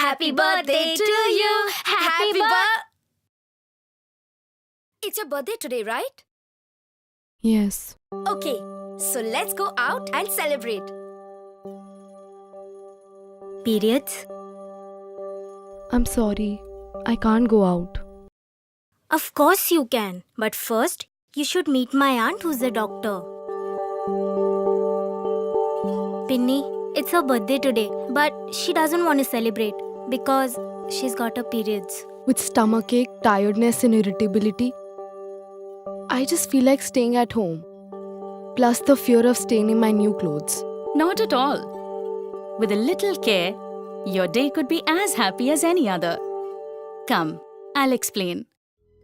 Happy birthday to you. Happy birthday. It's your birthday today, right? Yes. Okay, so let's go out and celebrate. Periods? I'm sorry. I can't go out. Of course you can. But first, you should meet my aunt who's a doctor. Pinny, it's her birthday today, but she doesn't want to celebrate because she's got her periods. With stomachache, tiredness, and irritability, I just feel like staying at home. Plus the fear of staining my new clothes. Not at all. With a little care, your day could be as happy as any other. Come, I'll explain.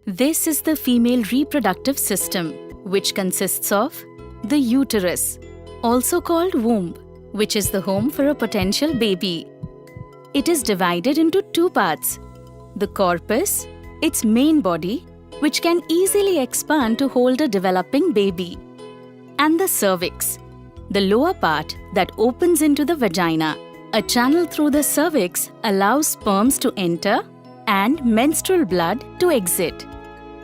This is the female reproductive system, which consists of the uterus, also called womb, which is the home for a potential baby. It is divided into two parts. The corpus, its main body, which can easily expand to hold a developing baby. And the cervix, the lower part that opens into the vagina. A channel through the cervix allows sperms to enter and menstrual blood to exit.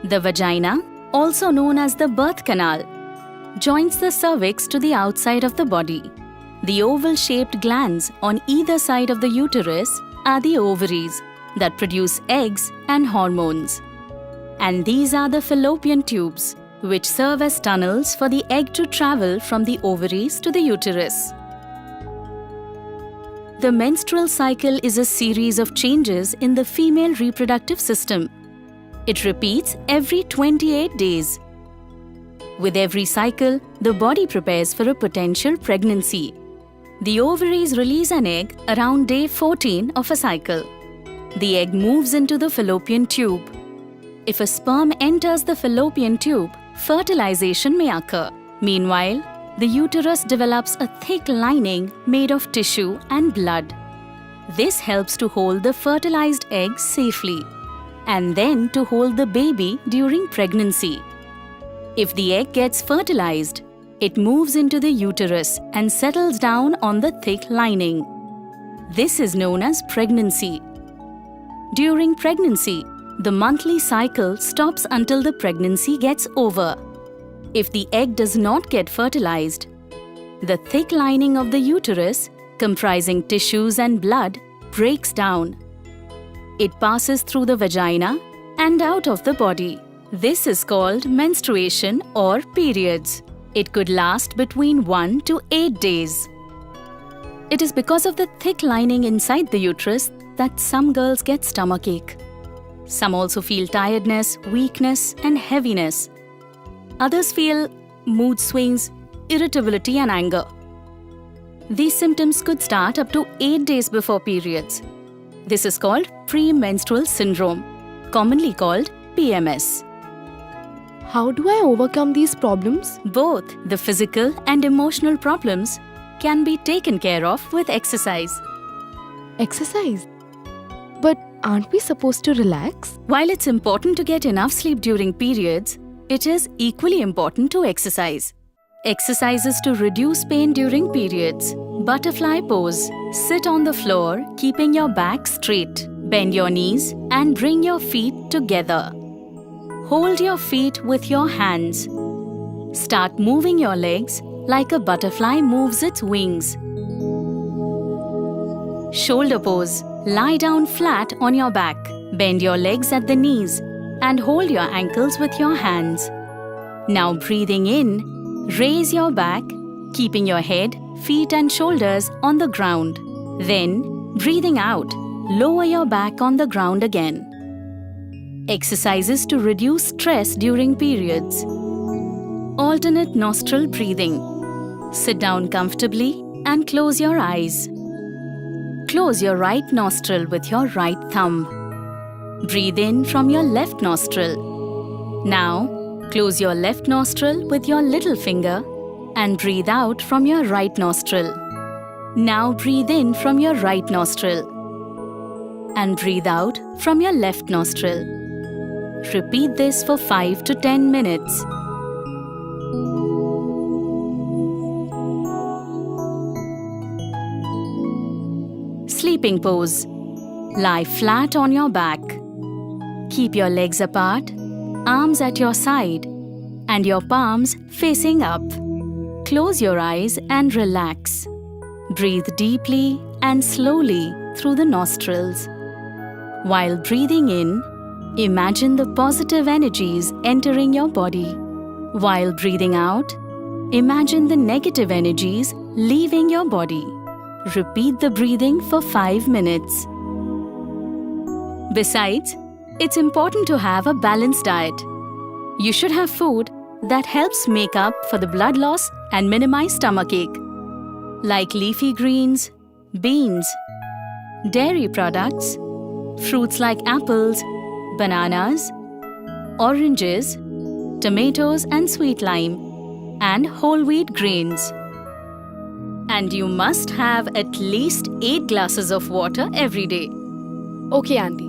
The vagina, also known as the birth canal, joins the cervix to the outside of the body. The oval-shaped glands on either side of the uterus are the ovaries that produce eggs and hormones. And these are the fallopian tubes, which serve as tunnels for the egg to travel from the ovaries to the uterus. The menstrual cycle is a series of changes in the female reproductive system. It repeats every 28 days. With every cycle, the body prepares for a potential pregnancy. The ovaries release an egg around day 14 of a cycle. The egg moves into the fallopian tube. If a sperm enters the fallopian tube, fertilization may occur. Meanwhile, the uterus develops a thick lining made of tissue and blood. This helps to hold the fertilized egg safely and then to hold the baby during pregnancy. If the egg gets fertilized, it moves into the uterus and settles down on the thick lining. This is known as pregnancy. During pregnancy, the monthly cycle stops until the pregnancy gets over. If the egg does not get fertilized, the thick lining of the uterus, comprising tissues and blood, breaks down. It passes through the vagina and out of the body. This is called menstruation or periods. It could last between 1 to 8 days. It is because of the thick lining inside the uterus that some girls get stomachache. Some also feel tiredness, weakness, and heaviness. Others feel mood swings, irritability, and anger. These symptoms could start up to 8 days before periods. This is called premenstrual syndrome, commonly called PMS. How do I overcome these problems? Both the physical and emotional problems can be taken care of with exercise. Exercise. But aren't we supposed to relax? While it's important to get enough sleep during periods, it is equally important to exercise. Exercises to reduce pain during periods. Butterfly pose. Sit on the floor, keeping your back straight. Bend your knees and bring your feet together. Hold your feet with your hands. Start moving your legs like a butterfly moves its wings. Shoulder pose. Lie down flat on your back. Bend your legs at the knees and hold your ankles with your hands. Now breathing in, raise your back, keeping your head, feet and shoulders on the ground. Then, breathing out, lower your back on the ground again. Exercises to reduce stress during periods. Alternate nostril breathing. Sit down comfortably and close your eyes. Close your right nostril with your right thumb. Breathe in from your left nostril. Now, close your left nostril with your little finger and breathe out from your right nostril. Now breathe in from your right nostril and breathe out from your left nostril. Repeat this for 5 to 10 minutes. Sleeping pose. Lie flat on your back. Keep your legs apart, arms at your side, and your palms facing up. Close your eyes and relax. Breathe deeply and slowly through the nostrils. While breathing in, imagine the positive energies entering your body. While breathing out, imagine the negative energies leaving your body. Repeat the breathing for 5 minutes. Besides, it's important to have a balanced diet. You should have food that helps make up for the blood loss and minimize stomachache, like leafy greens, beans, dairy products, fruits like apples, bananas, oranges, tomatoes and sweet lime, and whole wheat grains. And you must have at least 8 glasses of water every day. Okay, Auntie.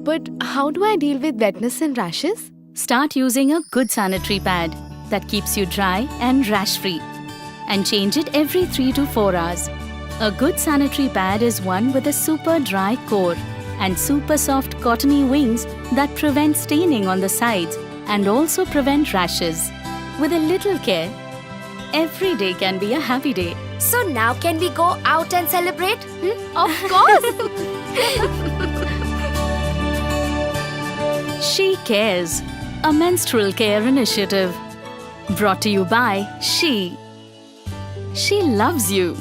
But how do I deal with wetness and rashes? Start using a good sanitary pad that keeps you dry and rash-free, and change it every 3 to 4 hours. A good sanitary pad is one with a super dry core and super soft cottony wings that prevent staining on the sides and also prevent rashes. With a little care, every day can be a happy day. So now can we go out and celebrate? Of course! She Cares, a menstrual care initiative. Brought to you by She. She loves you.